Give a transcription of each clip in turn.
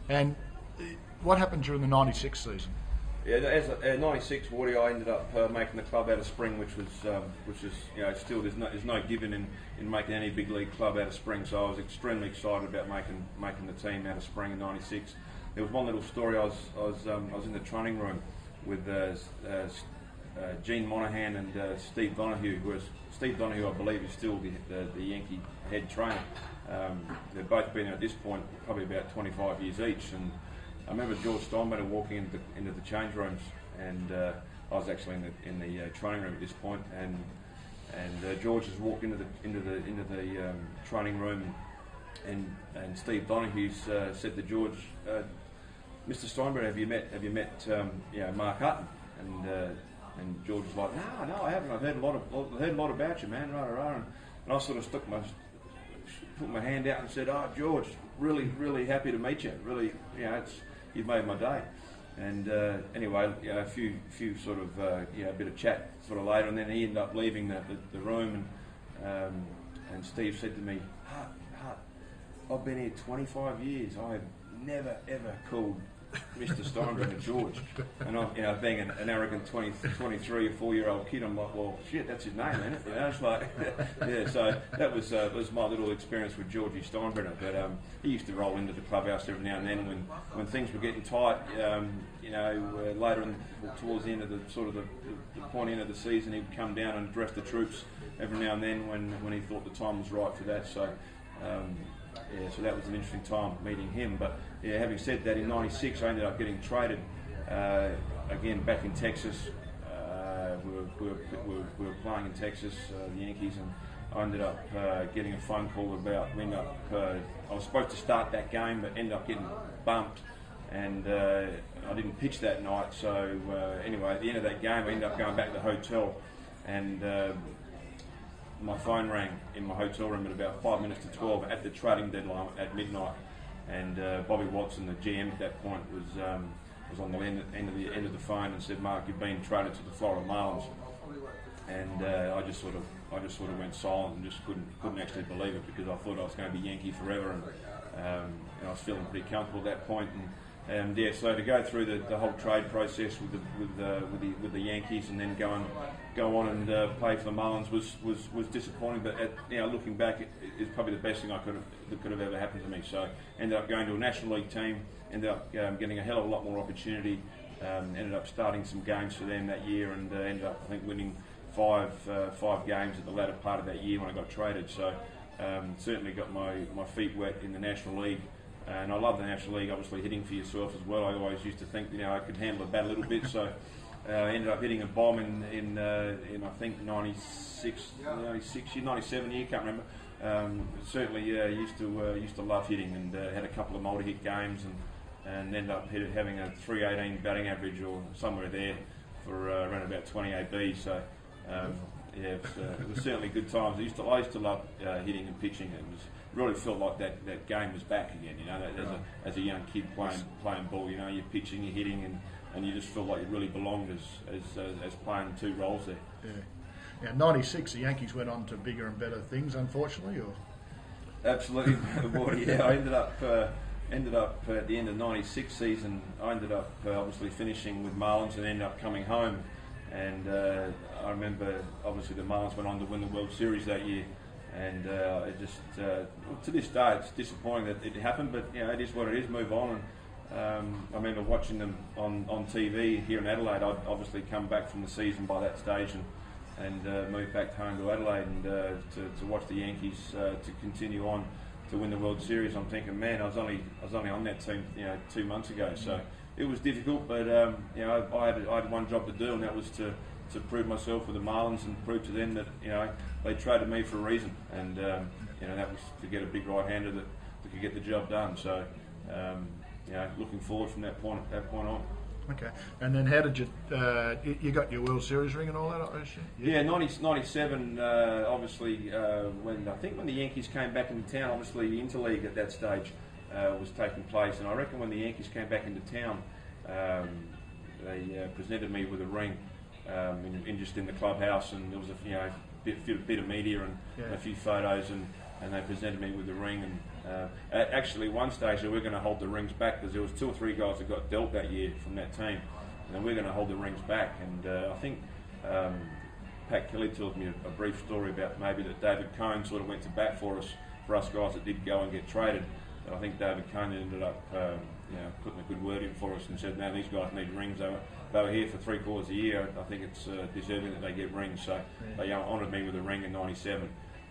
And what happened during the '96 season? Yeah, as a '96 Wardy, I ended up making the club out of Spring, which was still there's no given in making any big league club out of Spring. So I was extremely excited about making the team out of Spring in '96. There was one little story. I was in the training room with Gene Monahan and Steve Donoghue. Steve Donoghue, I believe, is still the Yankee head trainer. They've both been at this point probably about 25 years each. And I remember George Steinbrenner walking into the change rooms, and I was actually in the training room at this point, and George has walked into the training room, and Steve Donoghue said to George, "Mr. Steinbrenner, have you met Mark Hutton?" And George was like, "No, I haven't. I've heard a lot about you, man." And I sort of put my hand out and said, "Oh, George, really happy to meet you. Really, you've made my day." And anyway, a few sort of a bit of chat sort of later, and then he ended up leaving the room, and Steve said to me, "Hut, I've been here 25 years. I have never ever called Mr. Steinbrenner George." And I'm, being an arrogant 23 or 4-year-old kid, I'm like, "Well, shit, that's his name, isn't it?" It's like, yeah. So that was my little experience with Georgie Steinbrenner. But he used to roll into the clubhouse every now and then when things were getting tight. Later towards the end of the point end of the season, he'd come down and address the troops every now and then when he thought the time was right for that. So. So that was an interesting time meeting him. But having said that, in '96 I ended up getting traded again back in Texas. We were playing in Texas, the Yankees, and I ended up getting a phone call about. I was supposed to start that game, but ended up getting bumped, and I didn't pitch that night. So anyway, at the end of that game, I ended up going back to the hotel, and my phone rang in my hotel room at about 5 minutes to 12 at the trading deadline at midnight, and Bobby Watson, the GM at that point, was on the end of the phone and said, "Mark, you've been traded to the Florida Marlins." And I just sort of went silent and just couldn't actually believe it, because I thought I was going to be Yankee forever, and I was feeling pretty comfortable at that point. And so to go through the whole trade process with the Yankees and then go on and play for the Marlins was disappointing. But looking back, it's probably the best thing that could have ever happened to me. So ended up going to a National League team, ended up getting a hell of a lot more opportunity. Ended up starting some games for them that year, and ended up, I think, winning five games at the latter part of that year when I got traded. So certainly got my feet wet in the National League. And I love the National League, obviously hitting for yourself as well. I always used to think I could handle the bat a little bit, so I ended up hitting a bomb in I think 96, 97 year, can't remember. Certainly used to love hitting, and had a couple of multi-hit games, and ended up having a 318 batting average or somewhere there for around about 20 AB. So it was certainly good times. I used to love hitting and pitching. Really felt like that game was back again. As a young kid playing ball, you're pitching, you're hitting, and you just felt like you really belonged as playing two roles there. Yeah. Now, '96, the Yankees went on to bigger and better things, unfortunately, or? Absolutely. I ended up at the end of '96 season. I ended up obviously finishing with Marlins and ended up coming home. And I remember, obviously, the Marlins went on to win the World Series that year. And to this day, it's disappointing that it happened, but it is what it is. Move on. And I remember watching them on TV here in Adelaide. I'd obviously come back from the season by that stage, and moved back home to Adelaide, and to watch the Yankees to continue on to win the World Series. I'm thinking, man, I was only on that team 2 months ago, so it was difficult. But I had one job to do, and that was to prove myself with the Marlins and prove to them that they traded me for a reason, and that was to get a big right-hander that could get the job done. So looking forward from that point on. Okay, and then how did you got your World Series ring and all that, I assume? Yeah, 97. Obviously, when the Yankees came back into town, obviously the Interleague at that stage was taking place, and I reckon when the Yankees came back into town, they presented me with a ring. Just in the clubhouse, and there was bit of media and a few photos, and they presented me with the ring. And actually, one stage they were going to hold the rings back because there was 2 or 3 guys that got dealt that year from that team, and we're going to hold the rings back. And I think Pat Kelly tells me a brief story about maybe that David Cohn sort of went to bat for us guys that did go and get traded. And I think David Cohn ended up putting a good word in for us and said, "No, these guys need rings." They were here for 3/4 a year. I think it's deserving that they get rings. So they honoured me with a ring in '97,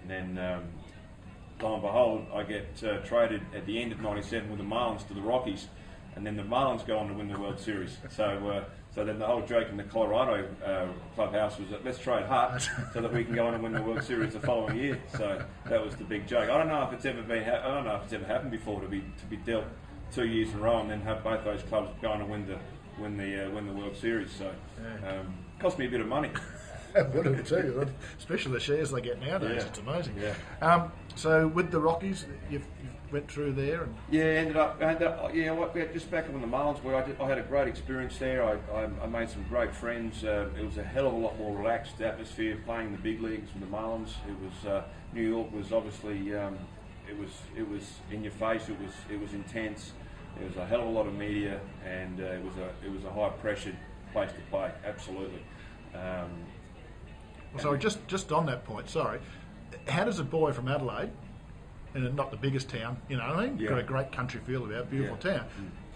and then lo and behold, I get traded at the end of '97 with the Marlins to the Rockies, and then the Marlins go on to win the World Series. So then the whole joke in the Colorado clubhouse was that let's trade Hart so that we can go on and win the World Series the following year. So that was the big joke. I don't know if it's ever happened before to be dealt 2 years in a row and then have both those clubs go on and win the World Series. So cost me a bit of money. It would have too, especially the shares they get nowadays. Yeah. It's amazing. Yeah. So with the Rockies, you've went through there, and ended up just back on the Marlins where I had a great experience there. I made some great friends. It was a hell of a lot more relaxed atmosphere playing in the big leagues with the Marlins. It was New York was obviously it was in your face. It was intense. There was a hell of a lot of media, and it was a high pressured place to play. Absolutely. sorry, just on that point. Sorry, how does a boy from Adelaide, and not the biggest town, you know what I mean? Yeah. Got a great country feel about, beautiful town,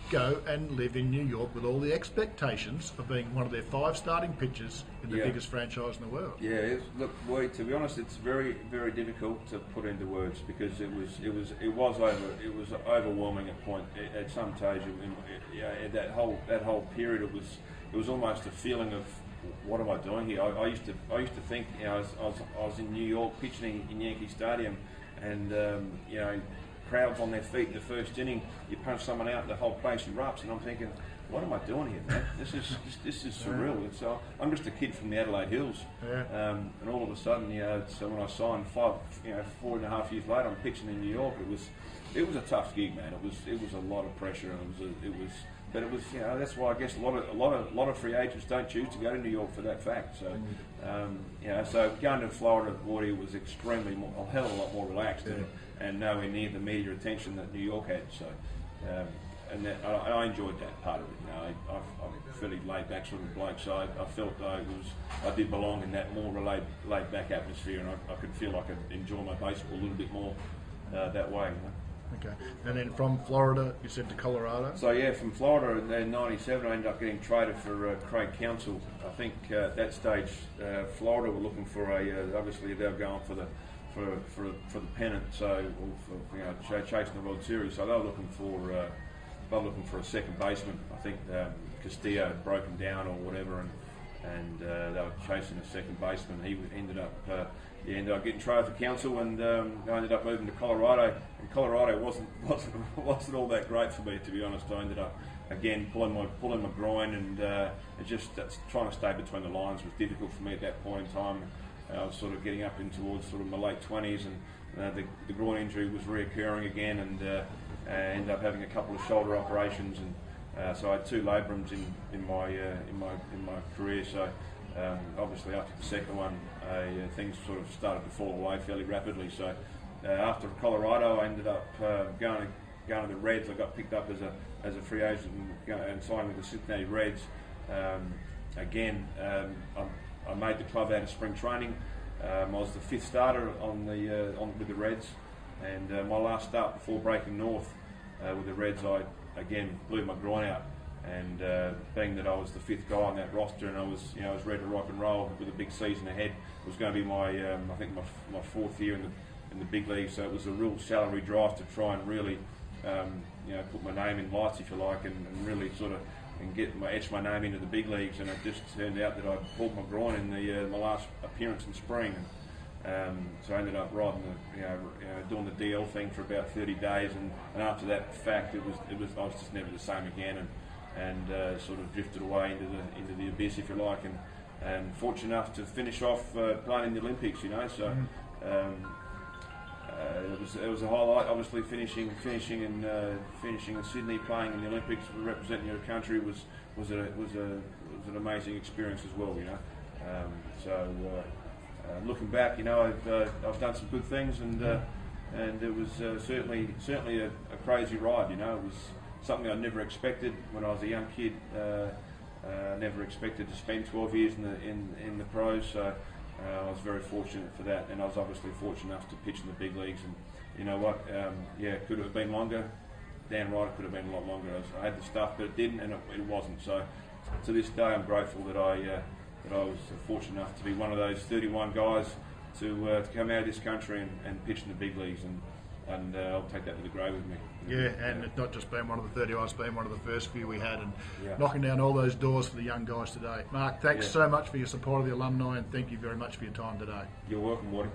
go and live in New York with all the expectations of being one of their 5 starting pitchers in the biggest franchise in the world? Yeah, look, to be honest, it's very, very difficult to put into words because it was overwhelming at point at some stage. That whole period, it was almost a feeling of, what am I doing here? I used to think, I was in New York pitching in Yankee Stadium, and crowds on their feet in the first inning, you punch someone out and the whole place erupts, and I'm thinking, what am I doing here, man? This is surreal. I'm just a kid from the Adelaide Hills, and all of a sudden, so when I signed 4.5 years later, I'm pitching in New York. It was a tough gig, man. It was a lot of pressure, and but it was, that's why I guess a lot of free agents don't choose to go to New York for that fact. So, so going to Florida, Wardy was a hell of a lot more relaxed and nowhere near the media attention that New York had. So, I enjoyed that part of it. I'm a fairly laid back sort of bloke, so I felt I did belong in that more laid back atmosphere, and I could feel I could enjoy my baseball a little bit more that way. Okay, and then from Florida, you said to Colorado? So from Florida in '97, I ended up getting traded for Craig Counsell. I think at that stage, Florida were looking for obviously they were going for the pennant, so chasing the World Series. So they were looking for a second baseman. I think Castillo had broken down or whatever, and they were chasing a second baseman. He ended up getting traded for Counsell, and I ended up moving to Colorado. And Colorado wasn't all that great for me, to be honest. I ended up again pulling my groin, and that's trying to stay between the lines was difficult for me at that point in time. I was sort of getting up in towards sort of my late 20s, and the groin injury was reoccurring again, and I ended up having a couple of shoulder operations, and so I had 2 labrums in my career. So obviously after the second one, things sort of started to fall away fairly rapidly. So after Colorado, I ended up going to the Reds. I got picked up as a free agent and signed with the Cincinnati Reds. I made the club out of spring training. I was the 5th starter with the Reds, and my last start before breaking north with the Reds, I again blew my groin out. And being that I was the 5th guy on that roster, and I was ready to rock and roll with a big season ahead, it was going to be my 4th year in the big league. So it was a real salary drive to try and really put my name in lights, if you like, and really sort of etch my name into the big leagues. And it just turned out that I pulled my groin in my last appearance in spring. So I ended up riding doing the DL thing for about 30 days, and after that fact, I was just never the same again, and sort of drifted away into the abyss, if you like, and fortunate enough to finish off playing in the Olympics. So it was a highlight. Obviously, finishing in Sydney, playing in the Olympics, representing your country was an amazing experience as well. looking back, you know, I've done some good things, and it was certainly a crazy ride. You know, it was something I never expected when I was a young kid. Never expected to spend 12 years in the pros. So I was very fortunate for that, and I was obviously fortunate enough to pitch in the big leagues. And you know what? Yeah, could it have been longer? Damn right, it could have been a lot longer. I had the stuff, but it didn't, and it wasn't. So to this day, I'm grateful that I was fortunate enough to be one of those 31 guys to come out of this country and pitch in the big leagues, and I'll take that to the grave with me. Yeah, and it's not just being one of the 30, it's been one of the first few we had, and Yeah. knocking down all those doors for the young guys today. Mark, thanks Yeah. so much for your support of the alumni, and thank you very much for your time today. You're welcome, Waddy.